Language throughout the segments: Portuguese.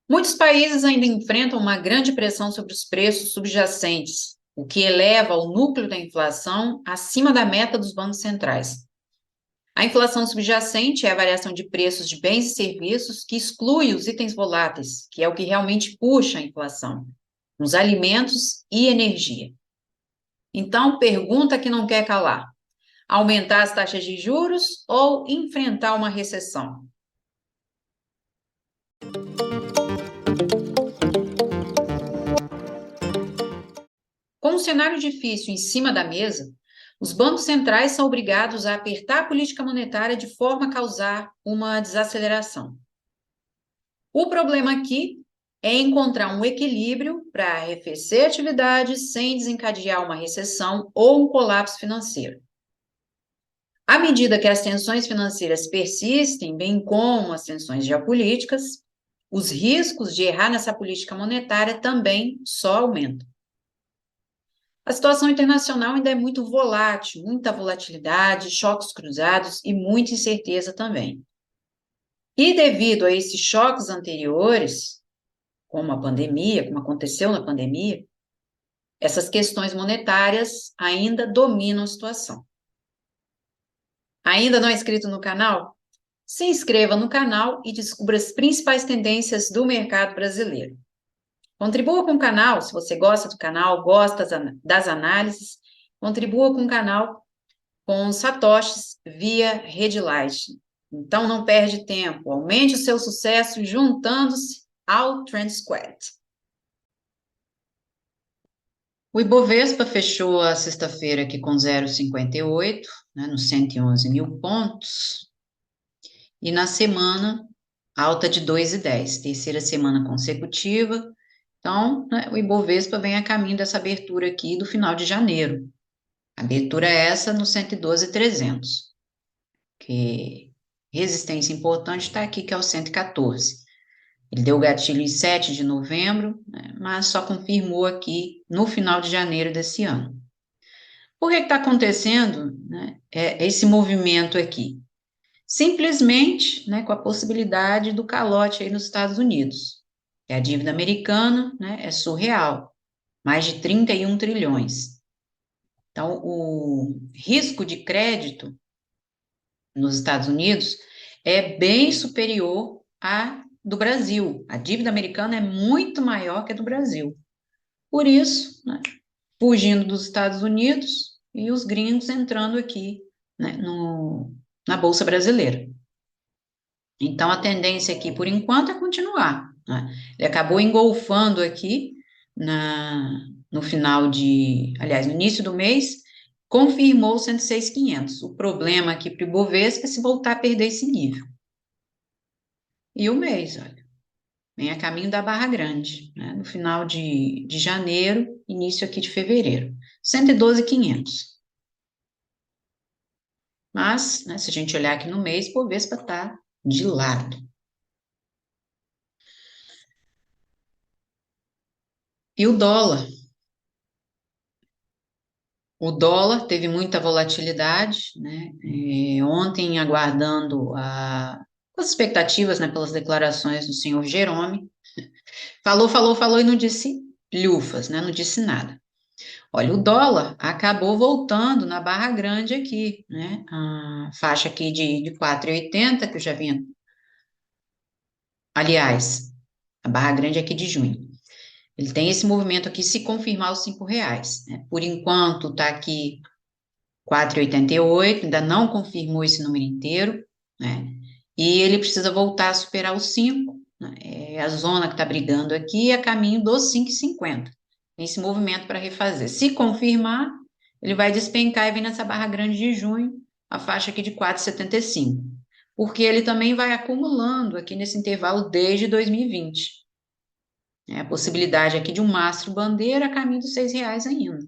Muitos países ainda enfrentam uma grande pressão sobre os preços subjacentes, o que eleva o núcleo da inflação acima da meta dos bancos centrais. A inflação subjacente é a variação de preços de bens e serviços que exclui os itens voláteis, que é o que realmente puxa a inflação, nos alimentos e energia. Então, pergunta que não quer calar: aumentar as taxas de juros ou enfrentar uma recessão? Com um cenário difícil em cima da mesa, os bancos centrais são obrigados a apertar a política monetária de forma a causar uma desaceleração. O problema aqui é encontrar um equilíbrio para arrefecer atividades sem desencadear uma recessão ou um colapso financeiro. À medida que as tensões financeiras persistem, bem como as tensões geopolíticas, os riscos de errar nessa política monetária também só aumentam. A situação internacional ainda é muito volátil, muita volatilidade, choques cruzados e muita incerteza também. E devido a esses choques anteriores, como a pandemia, como aconteceu na pandemia, essas questões monetárias ainda dominam a situação. Ainda não é inscrito no canal? Se inscreva no canal e descubra as principais tendências do mercado brasileiro. Contribua com o canal, se você gosta do canal, gosta das análises, contribua com o canal com os satoshis via Redlight. Então não perde tempo, aumente o seu sucesso juntando-se ao Trend Squad. O Ibovespa fechou a sexta-feira aqui com 0,58, né, nos 111 mil pontos, e na semana, alta de 2,10, terceira semana consecutiva. Então, né, o Ibovespa vem a caminho dessa abertura aqui do final de janeiro. Abertura essa no 112,300, que resistência importante está aqui, que é o 114. Ele deu gatilho em 7 de novembro, né, mas só confirmou aqui no final de janeiro desse ano. Por que está acontecendo, né, esse movimento aqui? Simplesmente, né, com a possibilidade do calote aí nos Estados Unidos. A dívida americana, né, é surreal, mais de 31 trilhões. Então, o risco de crédito nos Estados Unidos é bem superior à do Brasil. A dívida americana é muito maior que a do Brasil. Por isso, né, fugindo dos Estados Unidos e os gringos entrando aqui, né, na Bolsa Brasileira. Então, a tendência aqui, por enquanto, é continuar, né? Ele acabou engolfando aqui no final aliás, no início do mês, confirmou 106.500. O problema aqui para o Ibovespa é se voltar a perder esse nível. E o mês, olha, vem a caminho da Barra Grande, né? No final de janeiro, início aqui de fevereiro, 112.500. Mas, né, se a gente olhar aqui no mês, o Ibovespa está de lado. E o dólar? O dólar teve muita volatilidade, né? Ontem, aguardando as expectativas, né, pelas declarações do senhor Jerome, falou e não disse lufas, né? Não disse nada. Olha, o dólar acabou voltando na barra grande aqui, né? A faixa aqui de 4,80, que eu já vinha. Aliás, a barra grande aqui de junho. Ele tem esse movimento aqui, se confirmar os R$ 5, né? Por enquanto, está aqui 4,88, ainda não confirmou esse número inteiro, né? E ele precisa voltar a superar os 5, né? É a zona que está brigando aqui, a caminho dos 5,50. Tem esse movimento para refazer. Se confirmar, ele vai despencar e vir nessa barra grande de junho, a faixa aqui de 4,75. Porque ele também vai acumulando aqui nesse intervalo desde 2020. É a possibilidade aqui de um mastro bandeira a caminho dos R$ 6 ainda.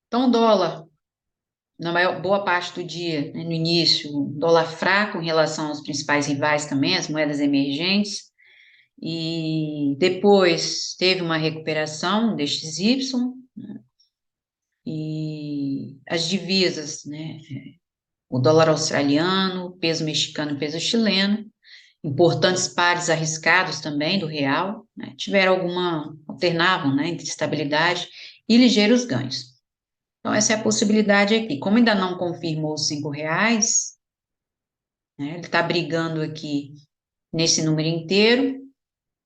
Então, o dólar na boa parte do dia, né, no início, dólar fraco em relação aos principais rivais também, as moedas emergentes, e depois teve uma recuperação destes Y, e as divisas, né, o dólar australiano, o peso mexicano e o peso chileno, importantes pares arriscados também do real, né, tiveram alternavam, né, entre estabilidade e ligeiros ganhos. Então, essa é a possibilidade aqui. Como ainda não confirmou os R$ 5, né, ele está brigando aqui nesse número inteiro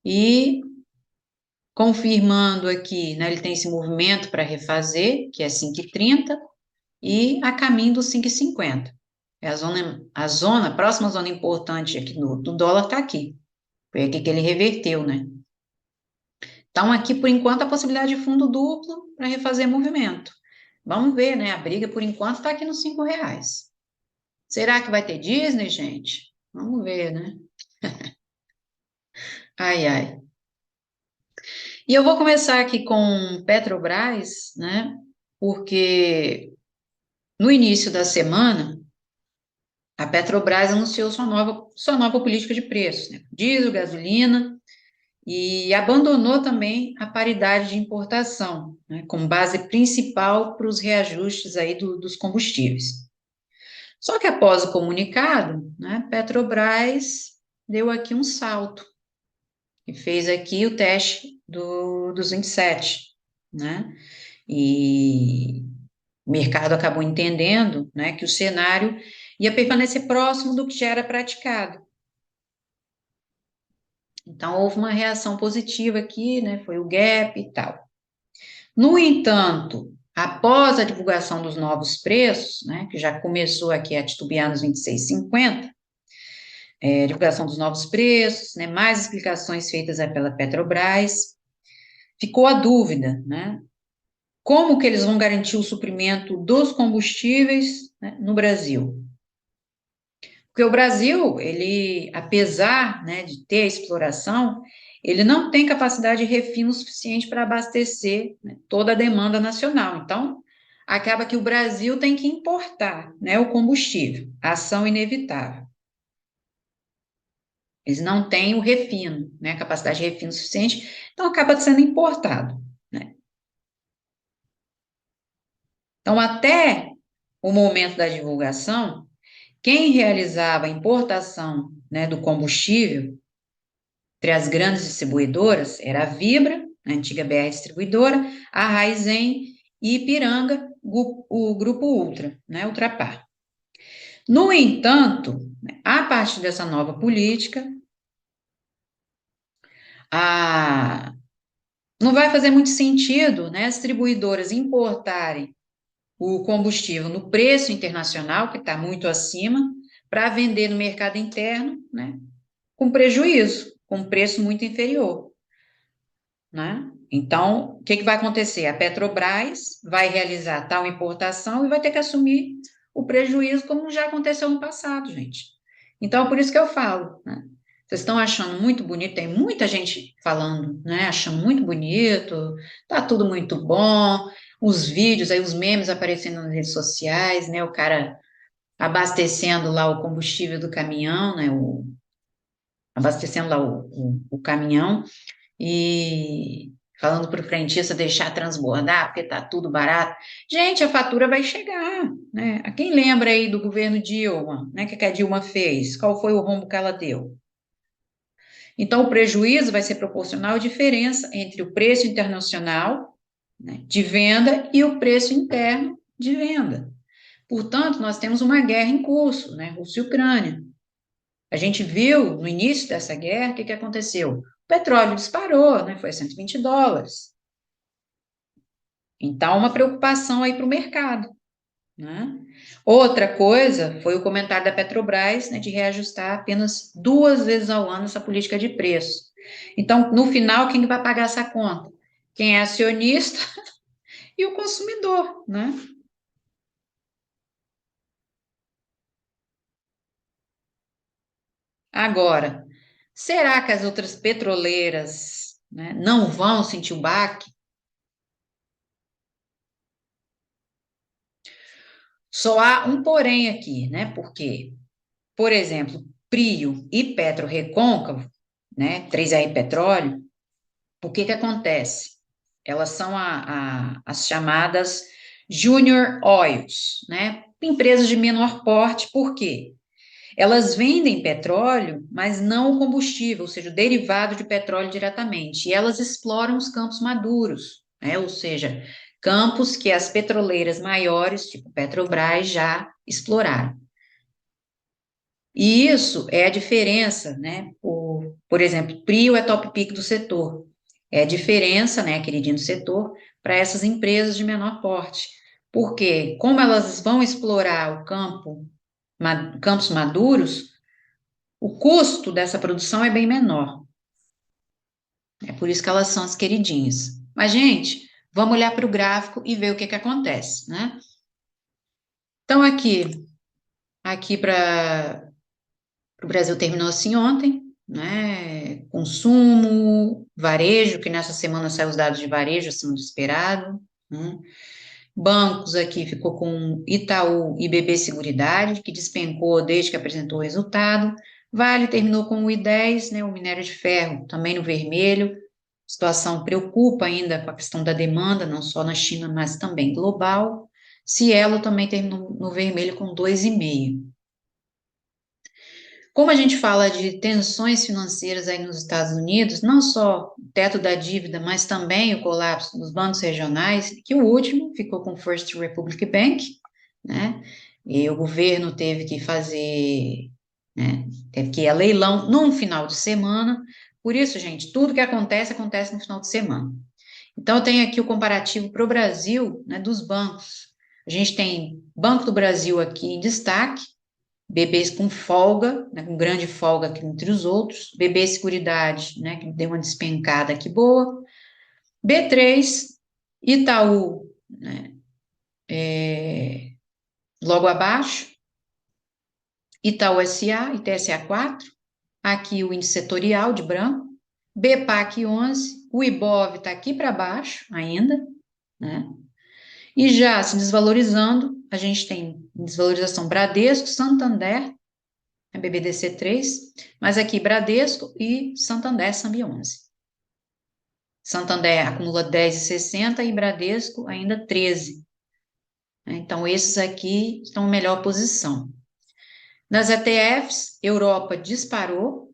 e confirmando aqui, né, ele tem esse movimento para refazer, que é 5,30 e a caminho dos 5,50. É a próxima zona importante aqui do dólar está aqui. Foi aqui que ele reverteu, né? Então, aqui, por enquanto, a possibilidade de fundo duplo para refazer movimento. Vamos ver, né? A briga, por enquanto, está aqui nos R$ 5. Será que vai ter Disney, gente? Vamos ver, né? Ai, ai. E eu vou começar aqui com Petrobras, né? Porque no início da semana, a Petrobras anunciou sua nova política de preços, né? Diesel, gasolina, e abandonou também a paridade de importação, né? Como base principal para os reajustes aí dos combustíveis. Só que após o comunicado, né, Petrobras deu aqui um salto e fez aqui o teste dos 27, né? E o mercado acabou entendendo, né, que o cenário ia permanecer próximo do que já era praticado. Então, houve uma reação positiva aqui, né, foi o gap e tal. No entanto, após a divulgação dos novos preços, né, que já começou aqui a titubear nos 26,50, divulgação dos novos preços, né, mais explicações feitas pela Petrobras, ficou a dúvida, né, como que eles vão garantir o suprimento dos combustíveis, né, no Brasil? Porque o Brasil, ele, apesar, né, de ter a exploração, ele não tem capacidade de refino suficiente para abastecer, né, toda a demanda nacional. Então, acaba que o Brasil tem que importar, né, o combustível, ação inevitável. Eles não têm o refino, né, capacidade de refino suficiente, então acaba sendo importado, né. Então, até o momento da divulgação, quem realizava a importação, né, do combustível entre as grandes distribuidoras era a Vibra, a antiga BR Distribuidora, a Raizen e Ipiranga, o Grupo Ultra, né, Ultrapar. No entanto, a partir dessa nova política, não vai fazer muito sentido, né, as distribuidoras importarem o combustível no preço internacional, que está muito acima, para vender no mercado interno, né, com prejuízo, com preço muito inferior, né? Então, o que vai acontecer? A Petrobras vai realizar tal importação e vai ter que assumir o prejuízo, como já aconteceu no passado, gente. Então, por isso que eu falo, né? Vocês estão achando muito bonito, tem muita gente falando, né? Achando muito bonito, tá tudo muito bom, os vídeos aí, os memes aparecendo nas redes sociais, né? O cara abastecendo lá o combustível do caminhão, né? Abastecendo lá o caminhão e falando para o frentista deixar transbordar, porque está tudo barato. Gente, a fatura vai chegar, né? A quem lembra aí do governo Dilma, né? Que a Dilma fez? Qual foi o rombo que ela deu? Então, o prejuízo vai ser proporcional à diferença entre o preço internacional, né, de venda e o preço interno de venda. Portanto, nós temos uma guerra em curso, né? Rússia e Ucrânia. A gente viu no início dessa guerra o que aconteceu. O petróleo disparou, né? Foi a US$ 120. Então, uma preocupação aí para o mercado, né? Outra coisa foi o comentário da Petrobras, né, de reajustar apenas 2 vezes ao ano essa política de preço. Então, no final, quem vai pagar essa conta? Quem é acionista e o consumidor, né? Agora, será que as outras petroleiras, né, não vão sentir o baque? Só há um porém aqui, né? Porque, por exemplo, Prio e PetroRecôncavo, né, 3R Petróleo, o que acontece? Elas são as chamadas Junior Oils, né? Empresas de menor porte, por quê? Elas vendem petróleo, mas não o combustível, ou seja, o derivado de petróleo diretamente. E elas exploram os campos maduros, né? Ou seja, campos que as petroleiras maiores, tipo Petrobras, já exploraram. E isso é a diferença, né? Por exemplo, Prio é top pick do setor. É a diferença, né, queridinho do setor, para essas empresas de menor porte. Porque, como elas vão explorar o campos maduros, o custo dessa produção é bem menor. É por isso que elas são as queridinhas. Mas, gente, vamos olhar para o gráfico e ver o que acontece, né? Então, aqui para o Brasil terminou assim ontem, né? Consumo, varejo, que nessa semana saiu os dados de varejo acima do esperado, né? Bancos aqui ficou com Itaú e BB Seguridade, que despencou desde que apresentou o resultado. Vale terminou com o I10, né, o minério de ferro, também no vermelho. A situação preocupa ainda com a questão da demanda, não só na China, mas também global. Cielo também terminou no vermelho com 2,5. Como a gente fala de tensões financeiras aí nos Estados Unidos, não só o teto da dívida, mas também o colapso dos bancos regionais, que o último ficou com o First Republic Bank, né? E o governo teve que fazer, né? Teve que ir a leilão num final de semana. Por isso, gente, tudo que acontece, acontece no final de semana. Então, eu tenho aqui o comparativo para o Brasil, né, dos bancos. A gente tem Banco do Brasil aqui em destaque, BBs com folga, né, com grande folga aqui entre os outros, BB Seguridade, né, que deu uma despencada aqui boa, B3, Itaú, né, logo abaixo, Itaú SA e TSA4, aqui o índice setorial de branco, BPAC 11, o Ibov está aqui para baixo ainda, né, e já se desvalorizando, a gente tem desvalorização Bradesco, Santander, BBDC3, mas aqui Bradesco e Santander Sambi 11. Santander acumula 10,60 e Bradesco ainda 13. Então, esses aqui estão em melhor posição. Nas ETFs, Europa disparou.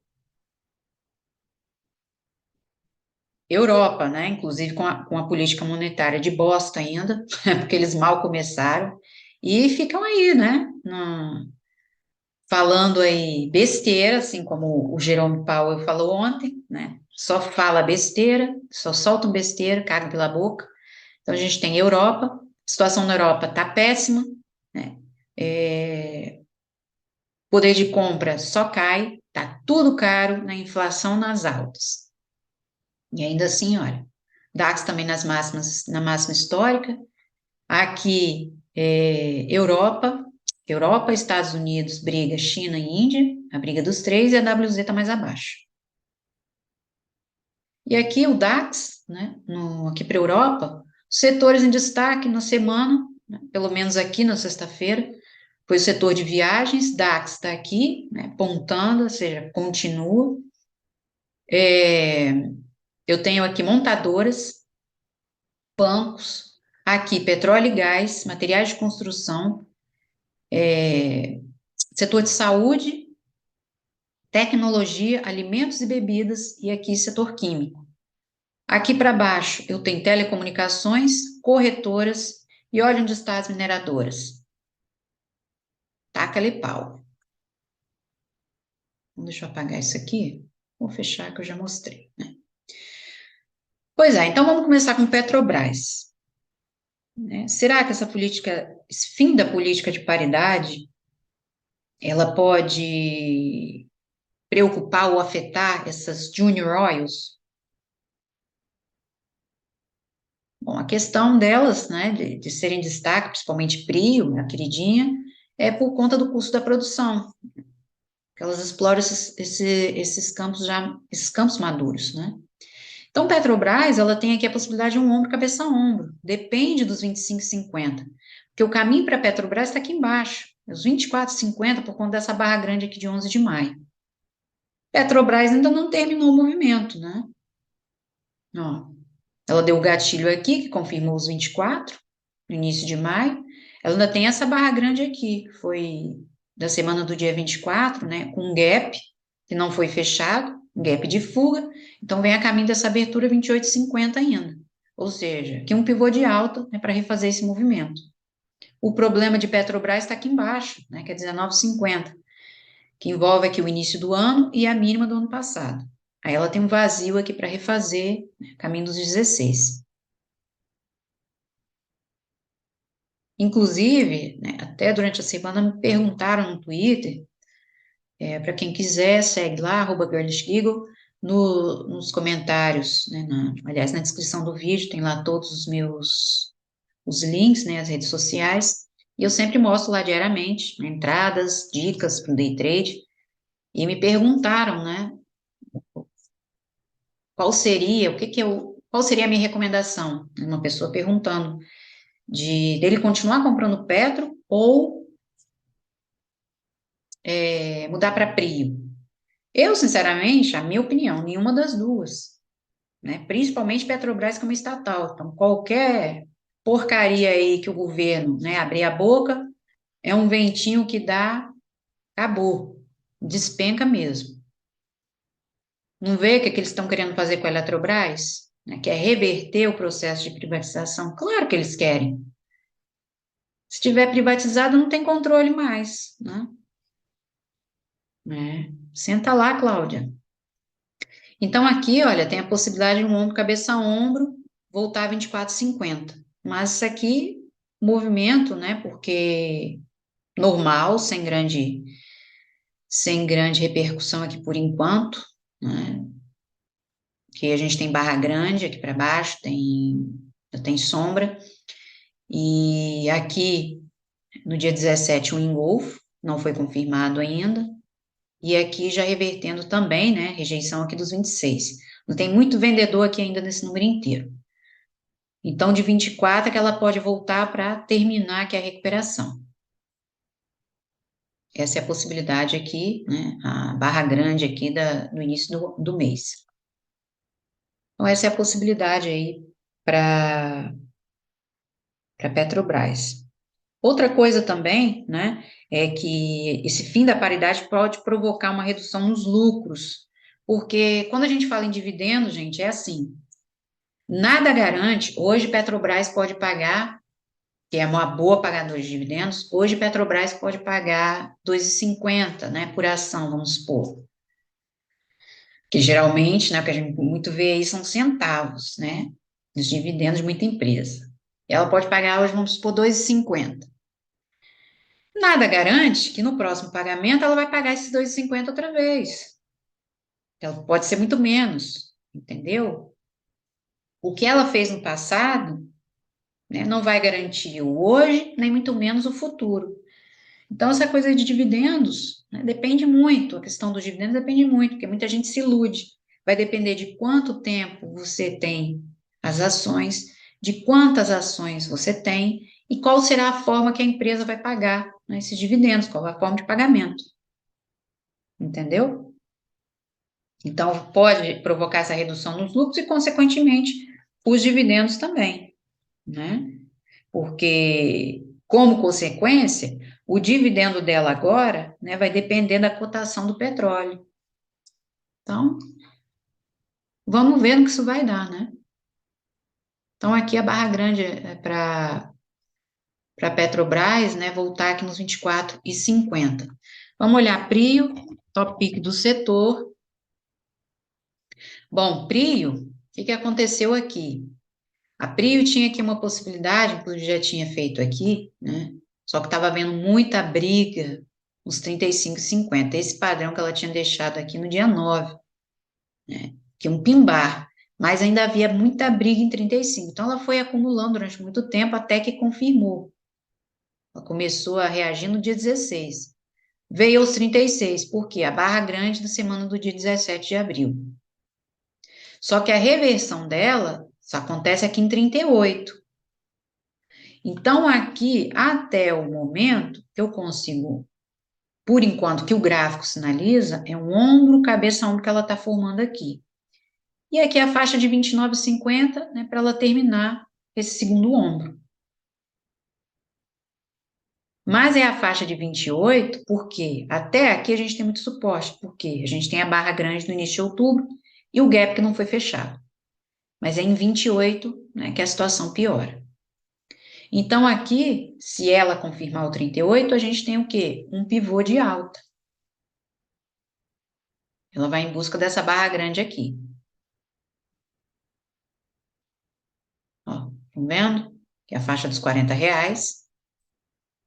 Europa, né? Inclusive com a política monetária de bosta ainda, porque eles mal começaram. E ficam aí, né? Falando aí besteira, assim como o Jerome Powell falou ontem, né? Só fala besteira, só solta besteira, caga pela boca. Então, a gente tem Europa, a situação na Europa está péssima, né? Poder de compra só cai, tá tudo caro, na inflação nas altas. E ainda assim, olha, DAX também nas máximas, na máxima histórica, aqui Europa, Estados Unidos, briga China e Índia, a briga dos três, e a WZ está mais abaixo. E aqui o DAX, né, aqui para a Europa, setores em destaque na semana, né, pelo menos aqui na sexta-feira, foi o setor de viagens, DAX está aqui, né, pontando, ou seja, continua. Eu tenho aqui montadoras, bancos, aqui petróleo e gás, materiais de construção, setor de saúde, tecnologia, alimentos e bebidas, e aqui setor químico. Aqui para baixo eu tenho telecomunicações, corretoras e olha onde estão as mineradoras. Taca-lhe pau. Deixa eu apagar isso aqui. Vou fechar que eu já mostrei, né? Pois é, então vamos começar com Petrobras, né? Será que esse fim da política de paridade, ela pode preocupar ou afetar essas junior oils? Bom, a questão delas, né, de serem destaque, principalmente Prio, a queridinha, é por conta do custo da produção, que elas exploram esses campos maduros, né? Então, Petrobras, ela tem aqui a possibilidade de um ombro, cabeça a ombro, depende dos 25,50, porque o caminho para a Petrobras está aqui embaixo, os 24,50 por conta dessa barra grande aqui de 11 de maio. Petrobras ainda não terminou o movimento, né? Ó, ela deu o gatilho aqui, que confirmou os 24, no início de maio. Ela ainda tem essa barra grande aqui, que foi da semana do dia 24, né, com um gap, que não foi fechado, um gap de fuga, então vem a caminho dessa abertura 28,50 ainda. Ou seja, aqui um pivô de alta, né, para refazer esse movimento. O problema de Petrobras está aqui embaixo, né, que é 19,50, que envolve aqui o início do ano e a mínima do ano passado. Aí ela tem um vazio aqui para refazer, né, caminho dos 16. Inclusive, né, até durante a semana me perguntaram no Twitter, para quem quiser, segue lá, @girlishgiggle, nos comentários, né, aliás, na descrição do vídeo tem lá todos os links, né, as redes sociais, e eu sempre mostro lá diariamente, né, entradas, dicas para o day trade, e me perguntaram, né, qual seria, qual seria a minha recomendação? Uma pessoa perguntando dele continuar comprando Petro ou mudar para Prio. Eu, sinceramente, a minha opinião, nenhuma das duas, né? Principalmente Petrobras como estatal. Então, qualquer porcaria aí que o governo, né, abrir a boca, é um ventinho que dá, acabou, despenca mesmo. Não vê o que eles estão querendo fazer com a Eletrobras? Né, que é reverter o processo de privatização? Claro que eles querem. Se tiver privatizado, não tem controle mais, né? Senta lá, Cláudia. Então, aqui, olha, tem a possibilidade de um ombro, cabeça a ombro, voltar a 24,50. Mas isso aqui, movimento, né? Porque normal, sem grande repercussão aqui por enquanto, né? Que a gente tem barra grande aqui para baixo, tem sombra. E aqui, no dia 17, um engolfo, não foi confirmado ainda. E aqui já revertendo também, né? Rejeição aqui dos 26. Não tem muito vendedor aqui ainda nesse número inteiro. Então, de 24 é que ela pode voltar para terminar aqui a recuperação. Essa é a possibilidade aqui, né? A barra grande aqui do início do mês. Então, essa é a possibilidade aí para Petrobras. Outra coisa também, né, é que esse fim da paridade pode provocar uma redução nos lucros, porque quando a gente fala em dividendos, gente, é assim, nada garante, hoje Petrobras pode pagar, que é uma boa pagadora de dividendos, hoje Petrobras pode pagar 2,50, né, por ação, vamos supor, que geralmente, né, o que a gente muito vê aí são centavos, né, os dividendos de muita empresa. Ela pode pagar hoje, vamos supor, 2,50. Nada garante que no próximo pagamento ela vai pagar esses 2,50 outra vez. Ela pode ser muito menos, entendeu? O que ela fez no passado, né, não vai garantir o hoje, nem muito menos o futuro. Então, essa coisa de dividendos, né, depende muito, a questão dos dividendos depende muito, porque muita gente se ilude. Vai depender de quanto tempo você tem as ações, de quantas ações você tem e qual será a forma que a empresa vai pagar, né, esses dividendos, qual é a forma de pagamento. Entendeu? Então, pode provocar essa redução nos lucros e, consequentemente, os dividendos também, né? Porque, como consequência, o dividendo dela agora, né, vai depender da cotação do petróleo. Então, vamos ver no que isso vai dar, né? Então, aqui a barra grande é para Petrobras, né, voltar aqui nos 24,50. Vamos olhar Prio, top pick do setor. Bom, Prio, o que aconteceu aqui? A Prio tinha aqui uma possibilidade, inclusive já tinha feito aqui, né? Só que estava havendo muita briga nos 35,50. Esse padrão que ela tinha deixado aqui no dia 9, né? Que é um pimbar. Mas ainda havia muita briga em 35. Então ela foi acumulando durante muito tempo até que confirmou. Ela começou a reagir no dia 16. Veio aos 36, porque a barra grande da semana do dia 17 de abril. Só que a reversão dela só acontece aqui em 38. Então, aqui, até o momento, que eu consigo, por enquanto, que o gráfico sinaliza, é um ombro, cabeça, ombro que ela está formando aqui. E aqui a faixa de 29,50, né, para ela terminar esse segundo ombro. Mas é a faixa de 28, porque até aqui a gente tem muito suporte, porque a gente tem a barra grande no início de outubro e o gap que não foi fechado. Mas é em 28, né, que a situação piora. Então, aqui, se ela confirmar o 38, a gente tem o quê? Um pivô de alta. Ela vai em busca dessa barra grande aqui. Ó, estão vendo? Que é a faixa dos R$ 40.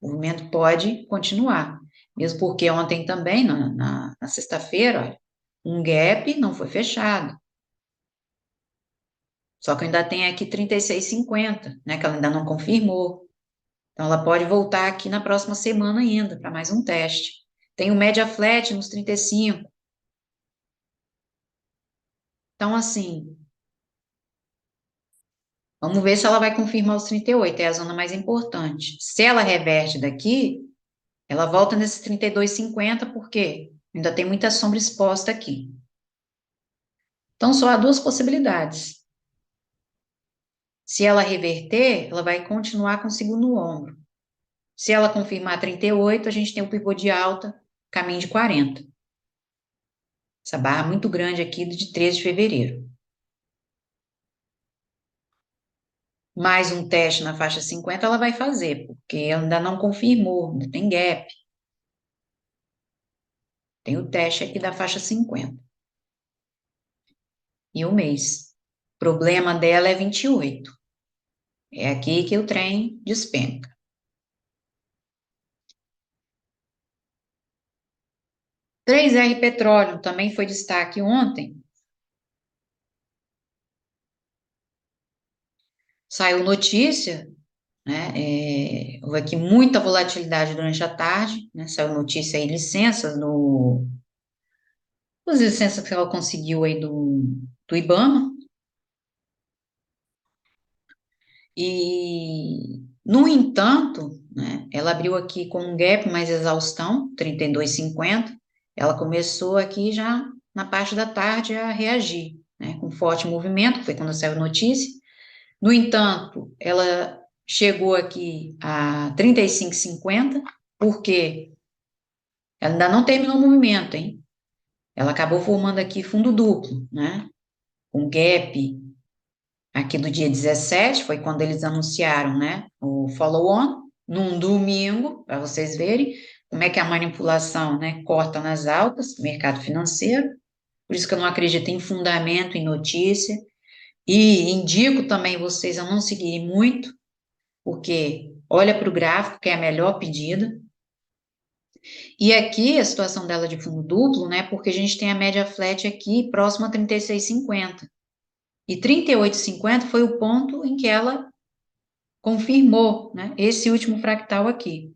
O movimento pode continuar. Mesmo porque ontem também, na sexta-feira, olha, um gap não foi fechado. Só que ainda tem aqui 36,50, né? Que ela ainda não confirmou. Então, ela pode voltar aqui na próxima semana ainda, para mais um teste. Tem o média flat nos 35. Então, assim, vamos ver se ela vai confirmar os 38, é a zona mais importante. Se ela reverte daqui, ela volta nesses 32,50, porque ainda tem muita sombra exposta aqui. Então, só há duas possibilidades. Se ela reverter, ela vai continuar com o segundo ombro. Se ela confirmar 38, a gente tem o pivô de alta, caminho de 40. Essa barra muito grande aqui de 13 de fevereiro. Mais um teste na faixa 50 ela vai fazer, porque ela ainda não confirmou, ainda tem gap. Tem o teste aqui da faixa 50. E o mês. O problema dela é 28. É aqui que o trem despenca. 3R Petróleo também foi destaque ontem. Saiu notícia, né? Houve aqui muita volatilidade durante a tarde, né? Saiu notícia aí, licenças as licenças que ela conseguiu aí do IBAMA. E, no entanto, né, ela abriu aqui com um gap mais exaustão, 32,50. Ela começou aqui já na parte da tarde a reagir, né, com forte movimento, que foi quando saiu a notícia. No entanto, ela chegou aqui a 35,50, porque ela ainda não terminou o movimento, hein? Ela acabou formando aqui fundo duplo, né? Com gap aqui do dia 17, foi quando eles anunciaram, né, o follow-on, num domingo, para vocês verem como é que a manipulação, né, corta nas altas, mercado financeiro. Por isso que eu não acredito em fundamento, em notícia, e indico também vocês a não seguirem muito, porque olha para o gráfico, que é a melhor pedida. E aqui a situação dela de fundo duplo, né, porque a gente tem a média flat aqui próxima a 36,50. E 38,50 foi o ponto em que ela confirmou, né, esse último fractal aqui.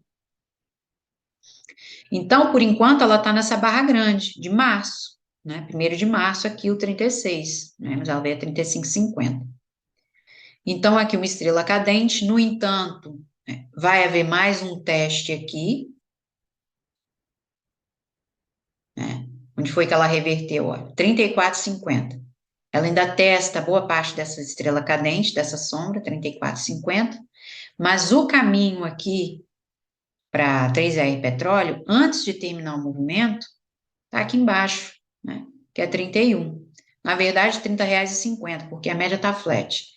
Então, por enquanto, ela está nessa barra grande, de março, né, 1º de março aqui o 36, né, mas ela veio a 35,50. Então, aqui uma estrela cadente, no entanto, né, vai haver mais um teste aqui, né, onde foi que ela reverteu, ó, 34,50. Ela ainda testa boa parte dessa estrela cadente, dessa sombra, 34,50, mas o caminho aqui para 3R Petróleo, antes de terminar o movimento, está aqui embaixo, né? Que é 31. Na verdade, R$ 30,50, porque a média está flat.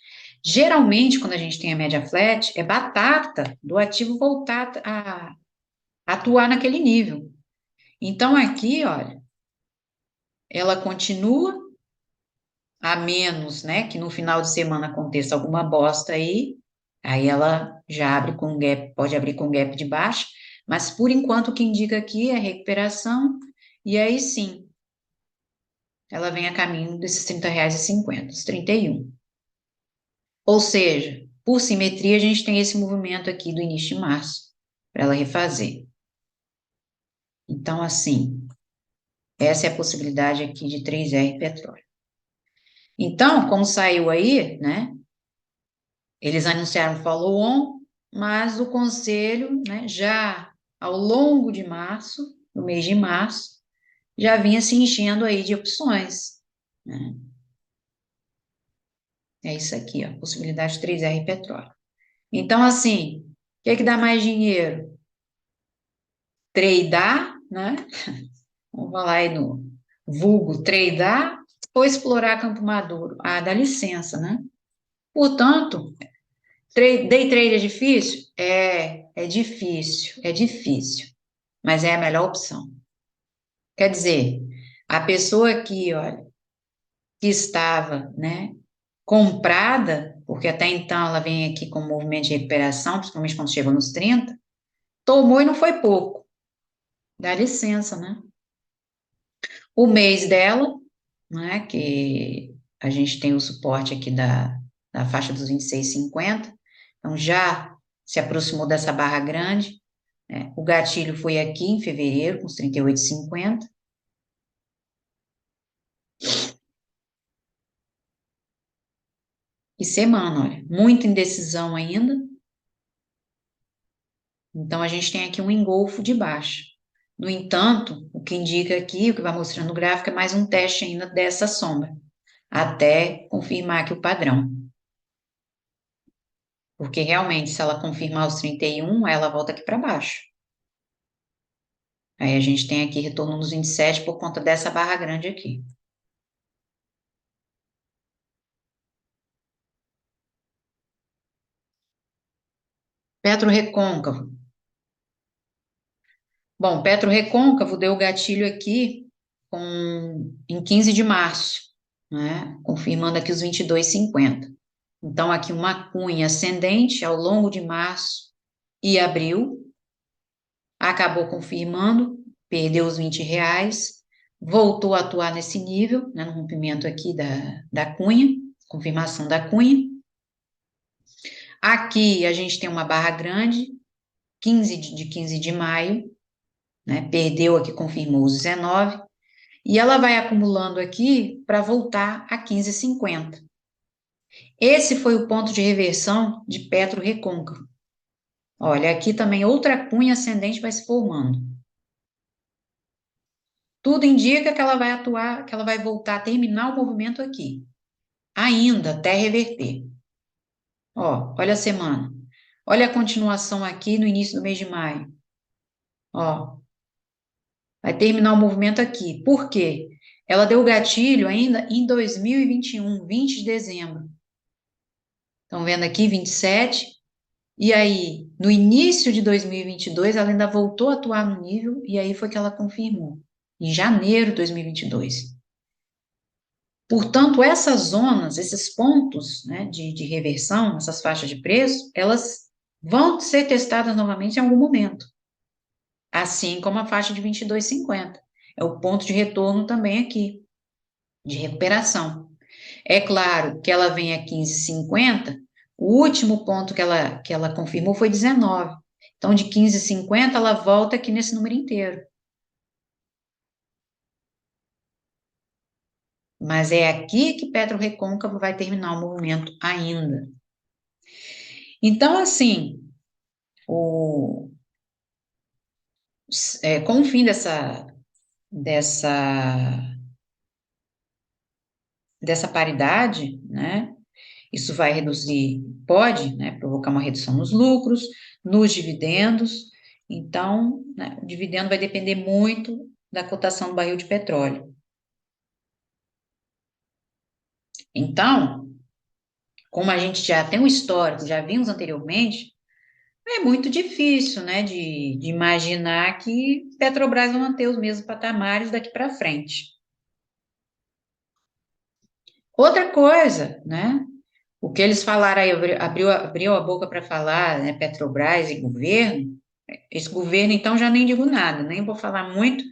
Geralmente, quando a gente tem a média flat, é batata do ativo voltar a atuar naquele nível. Então, aqui, olha, ela continua, a menos, né, que no final de semana aconteça alguma bosta aí ela já abre com gap, pode abrir com gap de baixa, mas por enquanto o que indica aqui é recuperação, e aí sim, ela vem a caminho desses R$ 30,50, os 31. Ou seja, por simetria, a gente tem esse movimento aqui do início de março, para ela refazer. Então, assim, essa é a possibilidade aqui de 3R petróleo. Então, como saiu aí, né, eles anunciaram follow-on, mas o conselho, né, já ao longo de março, no mês de março, já vinha se enchendo aí de opções, né? É isso aqui, ó, possibilidade de 3R petróleo. Então, assim, o que é que dá mais dinheiro? tradear, né? Vamos falar aí no vulgo tradear ou explorar Campo Maduro? Ah, dá licença, né? Portanto, day trade é difícil? É difícil, é difícil, mas é a melhor opção. Quer dizer, a pessoa aqui, olha, que estava, né, comprada, porque até então ela vem aqui com um movimento de recuperação, principalmente quando chegou nos 30, tomou e não foi pouco. Dá licença, né? O mês dela, né, que a gente tem o suporte aqui da faixa dos 26,50, então já se aproximou dessa barra grande, né? O gatilho foi aqui em fevereiro, com os 38,50. E semana, olha, muita indecisão ainda, então a gente tem aqui um engolfo de baixa. No entanto, o que indica aqui, o que vai mostrando no gráfico, é mais um teste ainda dessa sombra, até confirmar aqui o padrão. Porque realmente, se ela confirmar os 31, ela volta aqui para baixo. Aí a gente tem aqui retorno nos 27 por conta dessa barra grande aqui. Petro recôncavo. Bom, Petro recôncavo deu o gatilho aqui em 15 de março, né? Confirmando aqui os 22,50. Então, aqui uma cunha ascendente ao longo de março e abril, acabou confirmando, perdeu os R$ 20, voltou a atuar nesse nível, né, no rompimento aqui da cunha, confirmação da cunha. Aqui a gente tem uma barra grande, 15 de maio, né, perdeu aqui, confirmou os 19, e ela vai acumulando aqui para voltar a 15,50. Esse foi o ponto de reversão de Petro recôncavo. Olha, aqui também outra cunha ascendente vai se formando. Tudo indica que ela vai atuar, que ela vai voltar a terminar o movimento aqui, ainda até reverter. Ó, olha a semana. Olha a continuação aqui no início do mês de maio. Ó, vai terminar o movimento aqui. Por quê? Ela deu gatilho ainda em 2021, 20 de dezembro. Estão vendo aqui, 27. E aí, no início de 2022, ela ainda voltou a atuar no nível, e aí foi que ela confirmou, em janeiro de 2022. Portanto, essas zonas, esses pontos, né, de reversão, essas faixas de preço, elas vão ser testadas novamente em algum momento, assim como a faixa de 22,50. É o ponto de retorno também aqui, de recuperação. É claro que ela vem a 15,50, o último ponto que ela confirmou foi 19. Então, de 15,50, ela volta aqui nesse número inteiro. Mas é aqui que Petro Recôncavo vai terminar o movimento ainda. Então, assim, o, com o fim dessa, dessa paridade, né, isso vai reduzir, pode, né, provocar uma redução nos lucros, nos dividendos. Então, né, o dividendo vai depender muito da cotação do barril de petróleo. Então, como a gente já tem um histórico, já vimos anteriormente, é muito difícil, né, de imaginar que Petrobras vai manter os mesmos patamares daqui para frente. Outra coisa, né, o que eles falaram aí, abriu a boca para falar, né, Petrobras e governo, esse governo, então, já nem digo nada, nem vou falar muito,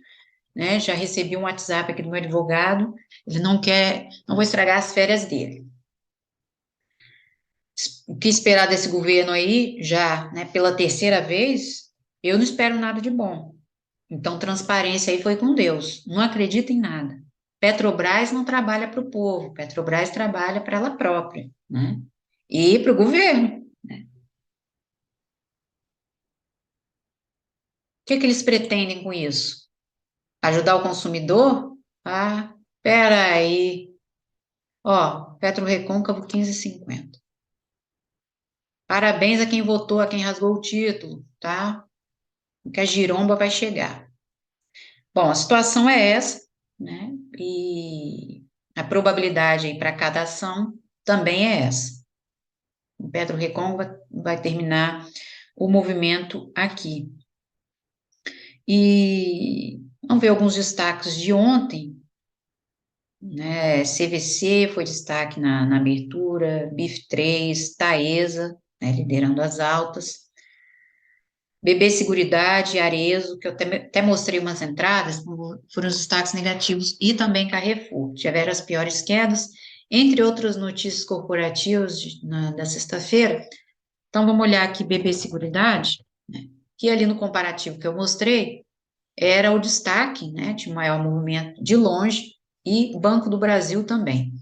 né, já recebi um WhatsApp aqui do meu advogado, ele não quer, não vou estragar as férias dele. O que esperar desse governo aí, já, né, pela terceira vez, eu não espero nada de bom. Então, transparência aí foi com Deus, não acredita em nada. Petrobras não trabalha para o povo, Petrobras trabalha para ela própria, né? E para o governo. O que que eles pretendem com isso? Ajudar o consumidor? Ah, peraí. Ó, Petro Recôncavo 15,50. Parabéns a quem votou, a quem rasgou o título, tá? que a giromba vai chegar. Bom, a situação é essa, né? E a probabilidade aí para cada ação também é essa. O PetroRecon vai terminar o movimento aqui. E vamos ver alguns destaques de ontem, né? CVC foi destaque na abertura, BIF3, Taesa, né, liderando as altas. BB Seguridade, Arezo, que eu até mostrei umas entradas, foram os destaques negativos, e também Carrefour, tiveram as piores quedas, entre outras notícias corporativas da sexta-feira. Então, vamos olhar aqui BB Seguridade, né, que ali no comparativo que eu mostrei, era o destaque, né, de maior movimento de longe, e Banco do Brasil também.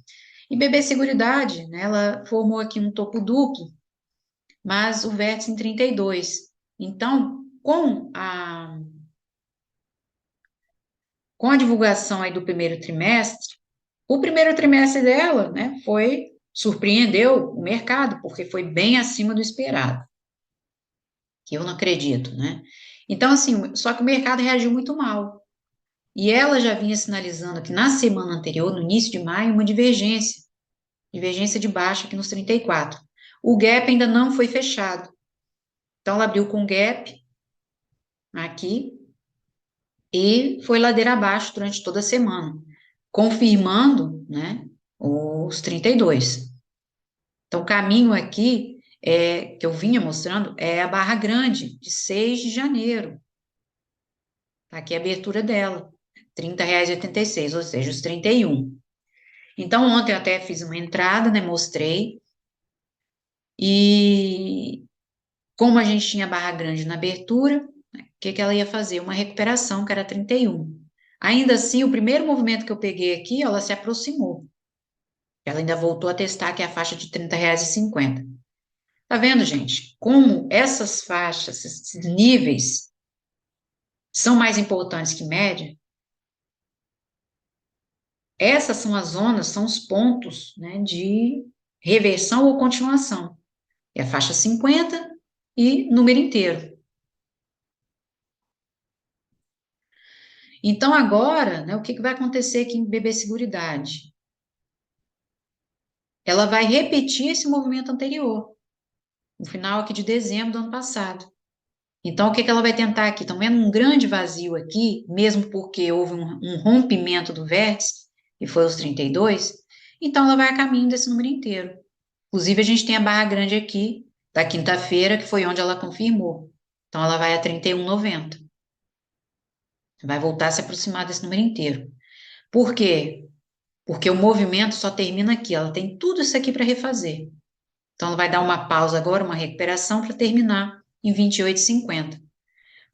E BB Seguridade, né, ela formou aqui um topo duplo, mas o vértice em 32. Então, com a divulgação aí do primeiro trimestre, o primeiro trimestre dela, né, surpreendeu o mercado, porque foi bem acima do esperado, que eu não acredito, né? Então, assim, só que o mercado reagiu muito mal. E ela já vinha sinalizando que na semana anterior, no início de maio, uma divergência de baixa aqui nos 34. O gap ainda não foi fechado. Então, ela abriu com gap aqui e foi ladeira abaixo durante toda a semana, confirmando, né, os 32. Então, o caminho aqui que eu vinha mostrando é a barra grande, de 6 de janeiro. Tá aqui a abertura dela, R$ 30,86, ou seja, os 31. Então, ontem eu até fiz uma entrada, né, mostrei, e como a gente tinha barra grande na abertura, né, o que que ela ia fazer? Uma recuperação, que era 31. Ainda assim, o primeiro movimento que eu peguei aqui, ela se aproximou. Ela ainda voltou a testar, que é a faixa de R$ 30,50. Tá vendo, gente? Como essas faixas, esses níveis, são mais importantes que média? Essas são as zonas, são os pontos, né, de reversão ou continuação. É a faixa 50 e número inteiro. Então, agora, né, o que vai acontecer aqui em BB Seguridade? Ela vai repetir esse movimento anterior, no final aqui de dezembro do ano passado. Então, o que ela vai tentar aqui? Estão vendo um grande vazio aqui, mesmo porque houve um rompimento do vértice, e foi os 32, então ela vai a caminho desse número inteiro. Inclusive, a gente tem a barra grande aqui, da quinta-feira, que foi onde ela confirmou. Então, ela vai a 31,90. Vai voltar a se aproximar desse número inteiro. Por quê? Porque o movimento só termina aqui, ela tem tudo isso aqui para refazer. Então, ela vai dar uma pausa agora, uma recuperação, para terminar em 28,50.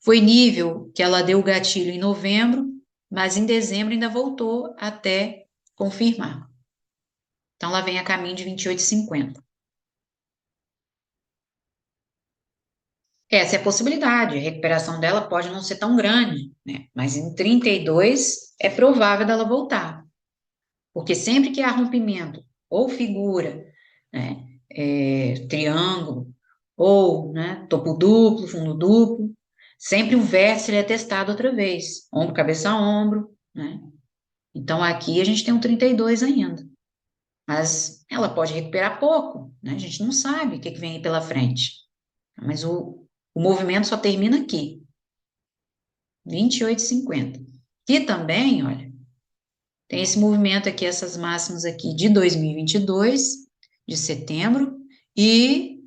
Foi nível que ela deu o gatilho em novembro, mas em dezembro ainda voltou até confirmar. Então, ela vem a caminho de 28,50. Essa é a possibilidade. A recuperação dela pode não ser tão grande, né? Mas em 32 é provável dela voltar. Porque sempre que há rompimento, ou figura, né, triângulo, ou, né, topo duplo, fundo duplo, sempre o vértice ele é testado outra vez, ombro, cabeça a ombro, né? Então aqui a gente tem um 32 ainda, mas ela pode recuperar pouco, né? A gente não sabe o que vem aí pela frente, mas o movimento só termina aqui, 28,50. E também, olha, tem esse movimento aqui, essas máximas aqui de 2022, de setembro, e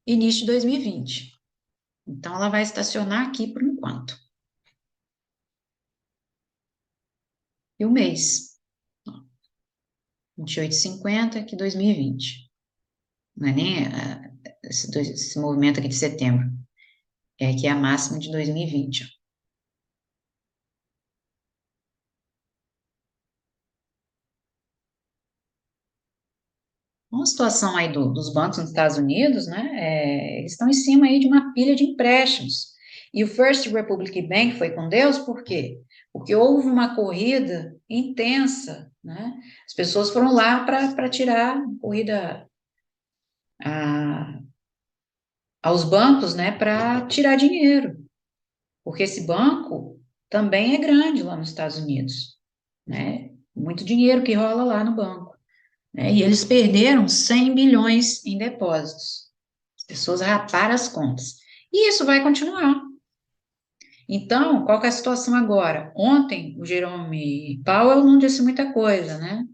início de 2020. Então, ela vai estacionar aqui por enquanto. E o mês, 28,50 aqui 2020. Não é nem esse movimento aqui de setembro. É aqui a máxima de 2020. Uma situação aí dos bancos nos Estados Unidos, né? Eles estão em cima aí de uma pilha de empréstimos. E o First Republic Bank foi com Deus, por quê? Porque houve uma corrida intensa, né? As pessoas foram lá para tirar corrida a, aos bancos, né? Para tirar dinheiro, porque esse banco também é grande lá nos Estados Unidos, né? Muito dinheiro que rola lá no banco, né? E eles perderam 100 bilhões em depósitos. As pessoas raparam as contas. E isso vai continuar. Então, qual que é a situação agora? Ontem, o Jerome Powell não disse muita coisa, né?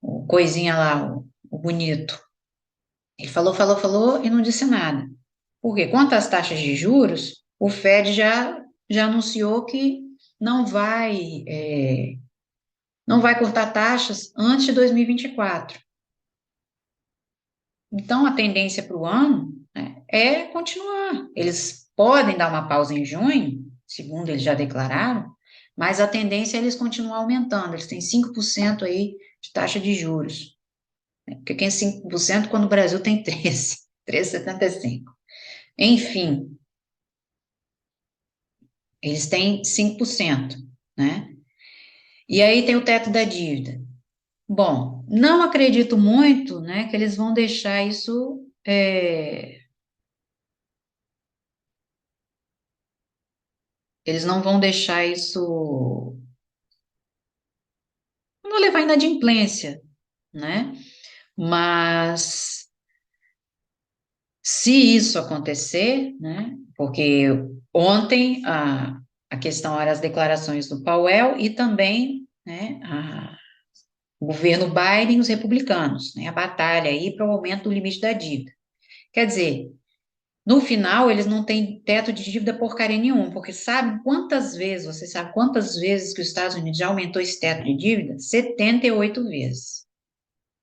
O coisinha lá, o bonito. Ele falou, falou, falou e não disse nada. Porque quanto às taxas de juros, o Fed já anunciou que não vai, não vai cortar taxas antes de 2024. Então, a tendência para o ano, né, é continuar. Eles podem dar uma pausa em junho, segundo eles já declararam, mas a tendência é eles continuar aumentando. Eles têm 5% aí de taxa de juros, né? Porque quem é 5% quando o Brasil tem 13,75. Enfim, eles têm 5%, né? E aí tem o teto da dívida. Bom, não acredito muito, né, que eles vão deixar isso, eles não vão deixar isso, não vou levar inadimplência, né? Mas se isso acontecer, né, porque ontem a questão era as declarações do Powell e também, né, o governo Biden e os republicanos, né, a batalha aí para o aumento do limite da dívida. Quer dizer, no final, eles não têm teto de dívida porcaria nenhum, porque sabe quantas vezes, você sabe quantas vezes que os Estados Unidos já aumentou esse teto de dívida? 78 vezes.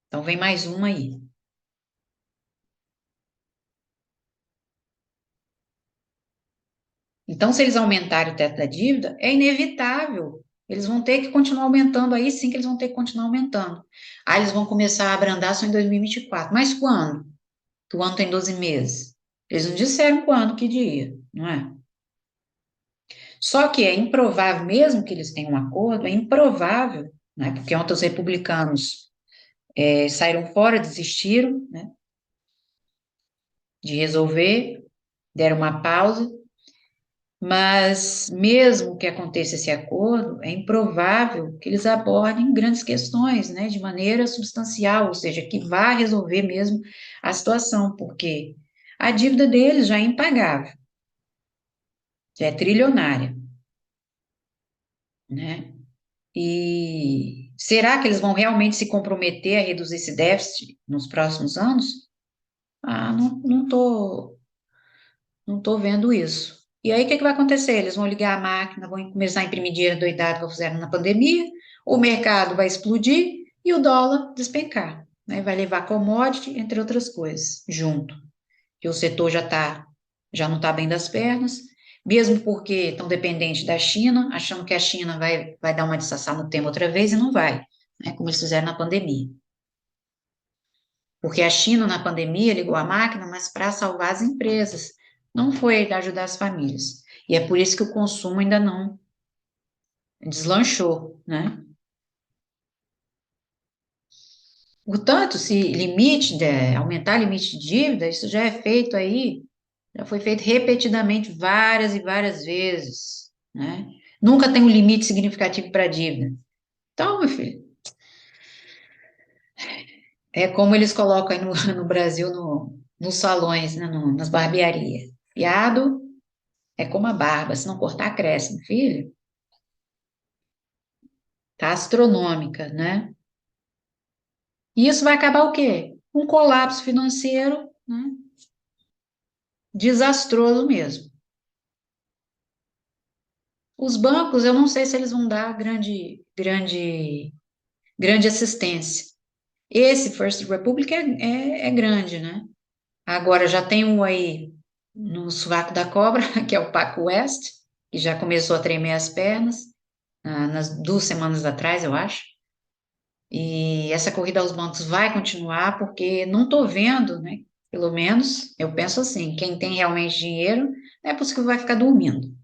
Então, vem mais uma aí. Então, se eles aumentarem o teto da dívida, é inevitável. Eles vão ter que continuar aumentando, aí sim que eles vão ter que continuar aumentando. Aí eles vão começar a abrandar só em 2024. Mas quando? Que o ano tem 12 meses. Eles não disseram quando, que dia, não é? Só que é improvável, mesmo que eles tenham um acordo, é improvável, né? Porque ontem os republicanos saíram fora, desistiram, né, de resolver, deram uma pausa, mas mesmo que aconteça esse acordo, é improvável que eles abordem grandes questões, né, de maneira substancial, ou seja, que vá resolver mesmo a situação, porque a dívida deles já é impagável, já é trilionária, né? E será que eles vão realmente se comprometer a reduzir esse déficit nos próximos anos? Ah, não tô vendo isso. E aí, o que que vai acontecer? Eles vão ligar a máquina, vão começar a imprimir dinheiro doidado que fizeram na pandemia, o mercado vai explodir e o dólar despencar, né? Vai levar commodity, entre outras coisas, junto. Que o setor já não está bem das pernas, mesmo porque estão dependentes da China, achando que a China vai dar uma de Sassá no tema outra vez, e não vai, né? Como eles fizeram na pandemia. Porque a China, na pandemia, ligou a máquina, mas para salvar as empresas, não foi ajudar as famílias. E é por isso que o consumo ainda não deslanchou, né? Portanto, se aumentar limite de dívida, isso já é feito aí, já foi feito repetidamente várias e várias vezes, né? Nunca tem um limite significativo para a dívida. Então, meu filho, é como eles colocam aí no, no Brasil, nos salões, né, nas barbearias. Fiado é como a barba, se não cortar, cresce, meu filho. Tá astronômica, né? E isso vai acabar o quê? Um colapso financeiro, né? Desastroso mesmo. Os bancos, eu não sei se eles vão dar grande assistência. Esse First Republic é grande, né? Agora já tem um aí no sovaco da cobra, que é o Paco West, que já começou a tremer as pernas, nas 2 semanas atrás, eu acho. E essa corrida aos bancos vai continuar, porque não estou vendo, né? Pelo menos, eu penso assim, quem tem realmente dinheiro, não é possível que vai ficar dormindo.